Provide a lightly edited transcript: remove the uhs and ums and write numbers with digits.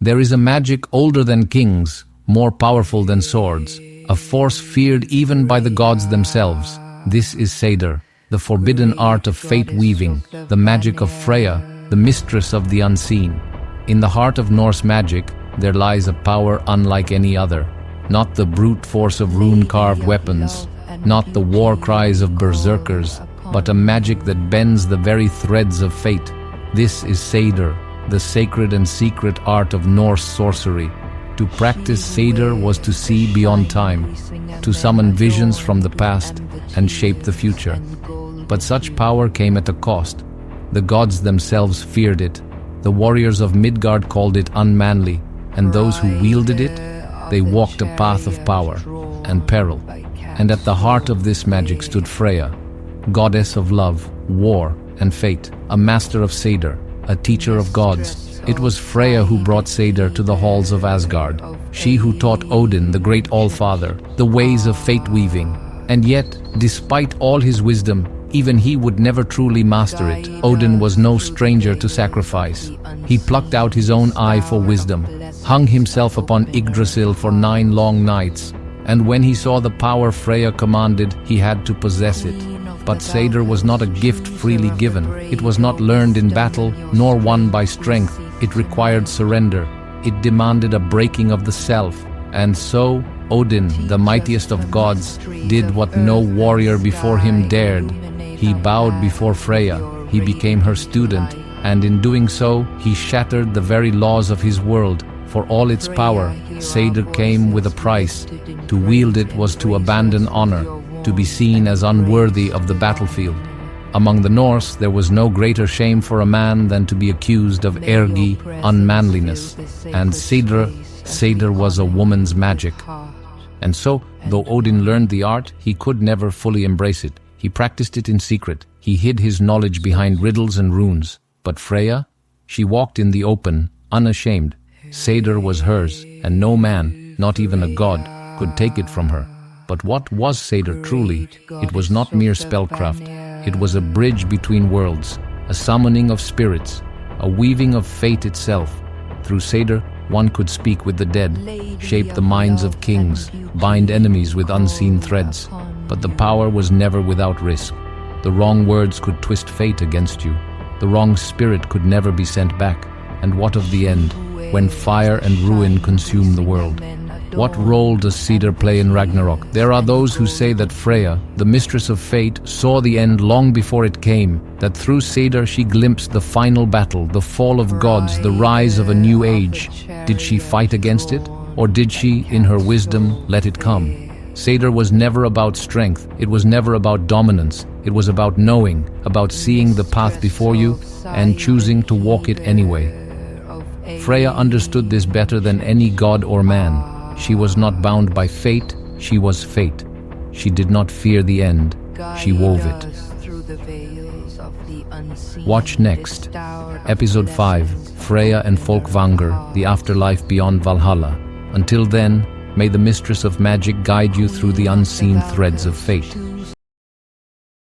There is a magic older than kings, more powerful than swords, a force feared even by the gods themselves. This is Seidr, the forbidden art of fate weaving, the magic of Freya, the mistress of the unseen. In the heart of Norse magic, there lies a power unlike any other. Not the brute force of rune-carved weapons, not the war cries of berserkers, but a magic that bends the very threads of fate. This is Seidr, the sacred and secret art of Norse sorcery. To practice Seidr was to see beyond time, to summon visions from the past and shape the future. But such power came at a cost. The gods themselves feared it. The warriors of Midgard called it unmanly, and those who wielded it, they walked a path of power and peril. And at the heart of this magic stood Freya, goddess of love, war, and fate, a master of Seidr, a teacher of gods. It was Freya who brought Seidr to the halls of Asgard, she who taught Odin, the great All-Father, the ways of fate-weaving. And yet, despite all his wisdom, even he would never truly master it. Odin was no stranger to sacrifice. He plucked out his own eye for wisdom, hung himself upon Yggdrasil for 9 long nights, and when he saw the power Freya commanded, he had to possess it. But Seidr was not a gift freely given. It was not learned in battle, nor won by strength. It required surrender. It demanded a breaking of the self. And so, Odin, the mightiest of gods, did what no warrior before him dared. He bowed before Freya. He became her student, and in doing so, he shattered the very laws of his world. For all its power, Seidr came with a price. To wield it was to abandon honor, to be seen as unworthy of the battlefield. Among the Norse, there was no greater shame for a man than to be accused of ergi, unmanliness. And Seidr was a woman's magic. And so, though Odin learned the art, he could never fully embrace it. He practiced it in secret. He hid his knowledge behind riddles and runes. But Freya? She walked in the open, unashamed. Seidr was hers, and no man, not even a god, could take it from her. But what was Seidr truly? It was not mere spellcraft. It was a bridge between worlds, a summoning of spirits, a weaving of fate itself. Through Seidr, one could speak with the dead, shape the minds of kings, bind enemies with unseen threads. But the power was never without risk. The wrong words could twist fate against you. The wrong spirit could never be sent back. And what of the end, when fire and ruin consume the world? What role does Seidr play in Ragnarok? There are those who say that Freya, the mistress of fate, saw the end long before it came, that through Seidr she glimpsed the final battle, the fall of gods, the rise of a new age. Did she fight against it? Or did she, in her wisdom, let it come? Seidr was never about strength. It was never about dominance. It was about knowing, about seeing the path before you and choosing to walk it anyway. Freya understood this better than any god or man. She was not bound by fate, she was fate. She did not fear the end, she wove it. Watch next, Episode 5, Freya and Folkvangr, the afterlife beyond Valhalla. Until then, may the Mistress of Magic guide you through the unseen threads of fate.